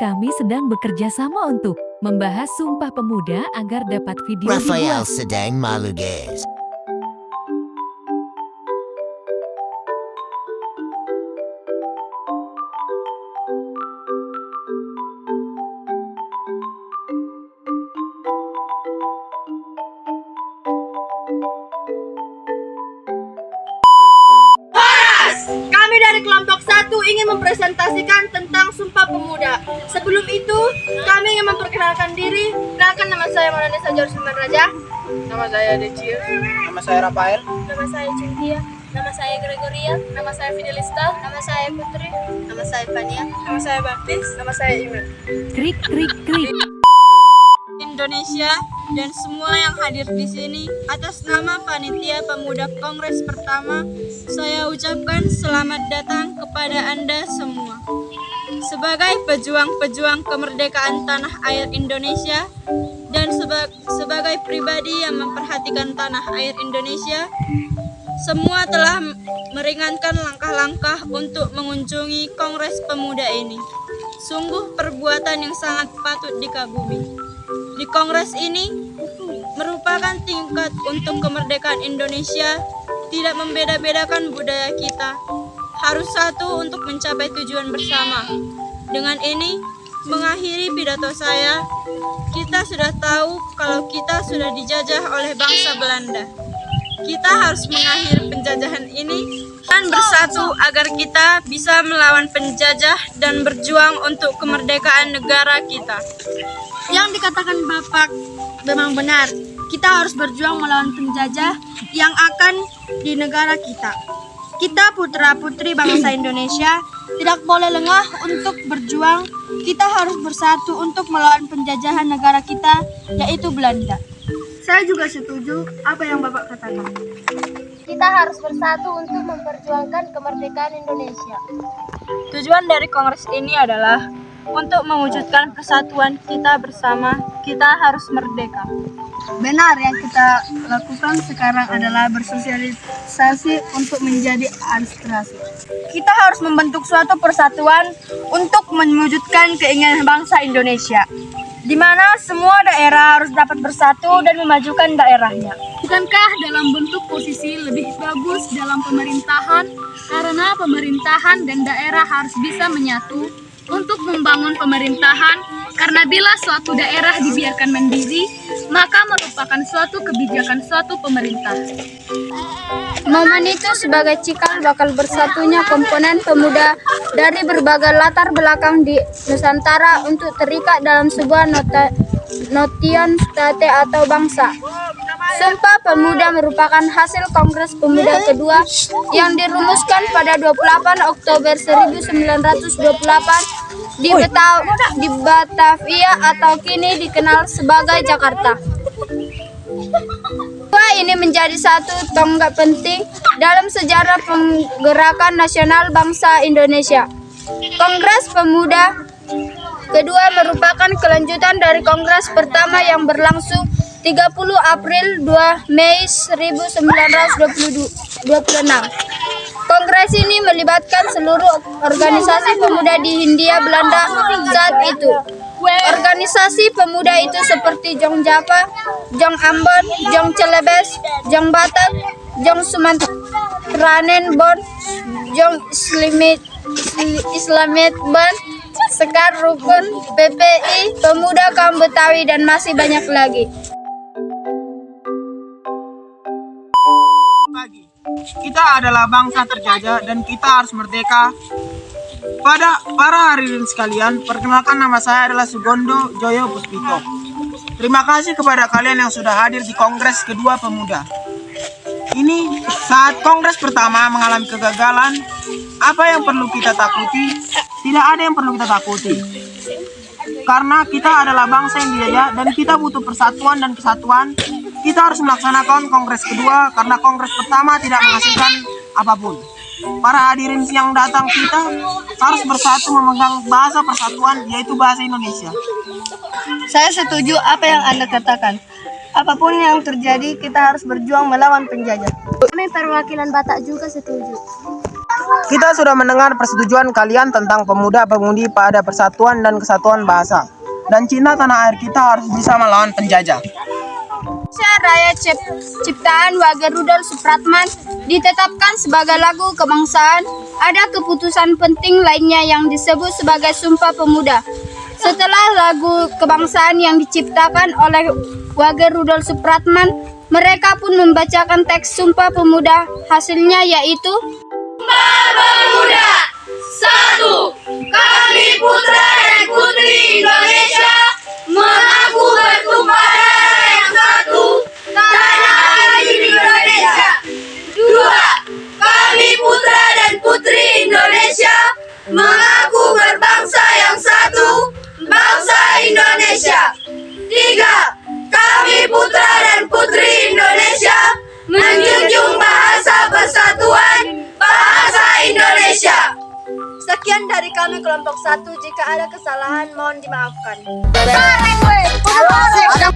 kami sedang bekerja sama untuk membahas Sumpah Pemuda agar dapat video Rafael dibuat. sedang malu guys. Kami dari kelompok 1 ingin mempresentasikan tentang Sumpah Pemuda. Sebelum itu, kami ingin memperkenalkan diri. Kenalkan, nama saya Maranesa Jorsuman Raja. Nama saya Decia. Nama saya Rafael. Nama saya Cynthia. Nama saya Gregoria. Nama saya Fidelista. Nama saya Putri. Nama saya Fania. Nama saya Baptis. Nama saya Iman. Krik krik krik. Indonesia dan semua yang hadir di sini, atas nama Panitia Pemuda Kongres pertama, saya ucapkan selamat datang kepada Anda semua. Sebagai pejuang-pejuang kemerdekaan tanah air Indonesia dan sebagai pribadi yang memperhatikan tanah air Indonesia, semua telah meringankan langkah-langkah untuk mengunjungi Kongres Pemuda ini. Sungguh perbuatan yang sangat patut dikagumi. Di Kongres ini merupakan tingkat untuk kemerdekaan Indonesia, tidak membeda-bedakan budaya kita, harus satu untuk mencapai tujuan bersama. Dengan ini, mengakhiri pidato saya, kita sudah tahu kalau kita sudah dijajah oleh bangsa Belanda. Kita harus mengakhiri penjajahan ini dan bersatu agar kita bisa melawan penjajah dan berjuang untuk kemerdekaan negara kita. Yang dikatakan Bapak memang benar. Kita harus berjuang melawan penjajah yang akan di negara kita. Kita putra-putri bangsa Indonesia tidak boleh lengah untuk berjuang. Kita harus bersatu untuk melawan penjajahan negara kita, yaitu Belanda. Saya juga setuju apa yang Bapak katakan. Kita harus bersatu untuk memperjuangkan kemerdekaan Indonesia. Tujuan dari kongres ini adalah untuk mewujudkan persatuan kita bersama. Kita harus merdeka. Benar, yang kita lakukan sekarang adalah bersosialisasi untuk menjadi aspirasi. Kita harus membentuk suatu persatuan untuk mewujudkan keinginan bangsa Indonesia, di mana semua daerah harus dapat bersatu dan memajukan daerahnya. Bukankah dalam bentuk posisi lebih bagus dalam pemerintahan, karena pemerintahan dan daerah harus bisa menyatu untuk membangun pemerintahan, karena bila suatu daerah dibiarkan mandiri, maka merupakan suatu kebijakan suatu pemerintah. Momen itu sebagai cikal bakal bersatunya komponen pemuda dari berbagai latar belakang di Nusantara untuk terikat dalam sebuah notion state atau bangsa. Sumpah Pemuda merupakan hasil Kongres Pemuda kedua yang dirumuskan pada 28 Oktober 1928 di Batavia atau kini dikenal sebagai Jakarta. Ini menjadi satu tonggak penting dalam sejarah penggerakan nasional bangsa Indonesia. Kongres Pemuda kedua merupakan kelanjutan dari Kongres pertama yang berlangsung 30 April 2 Mei 1926. Kongres ini melibatkan seluruh organisasi pemuda di Hindia Belanda saat itu. Organisasi pemuda itu seperti Jong Java, Jong Ambon, Jong Celebes, Jong Batak, Jong Sumatranen Bon, Jong Islamet Bon, Sekar Rukun, PPI, Pemuda Kaum Betawi, dan masih banyak lagi. Kita adalah bangsa terjajah dan kita harus merdeka. Pada para hadirin sekalian, perkenalkan, nama saya adalah Sugondo Joyo Puspito. Terima kasih kepada kalian yang sudah hadir di Kongres kedua Pemuda. Ini saat Kongres pertama mengalami kegagalan. Apa yang perlu kita takuti? Tidak ada yang perlu kita takuti. Karena kita adalah bangsa yang dijajah dan kita butuh persatuan dan kesatuan. Kita harus melaksanakan Kongres kedua karena Kongres pertama tidak menghasilkan apapun. Para hadirin yang datang, kita harus bersatu memegang bahasa persatuan, yaitu bahasa Indonesia. Saya setuju apa yang Anda katakan. Apapun yang terjadi, kita harus berjuang melawan penjajah. Kami perwakilan Batak juga setuju. Kita sudah mendengar persetujuan kalian tentang pemuda-pemudi pada persatuan dan kesatuan bahasa. Dan cinta tanah air kita harus bisa melawan penjajah. Indonesia Raya ciptaan Wage Rudolf Supratman ditetapkan sebagai lagu kebangsaan. Ada keputusan penting lainnya yang disebut sebagai Sumpah Pemuda. Setelah lagu kebangsaan yang diciptakan oleh Wage Rudolf Supratman, mereka pun membacakan teks Sumpah Pemuda. Hasilnya yaitu Pemuda, 1. Kami putra dan putri Indonesia mengaku bertumpah darah yang satu, tanah air Indonesia. 2. Kami putra dan putri Indonesia mengaku berbangsa yang satu, bangsa Indonesia. 3. Kami putra dan putri Indonesia menjunjung bahasa persatuan, bahasa Indonesia. Sekian dari kami kelompok 1. Jika ada kesalahan mohon dimaafkan. Ada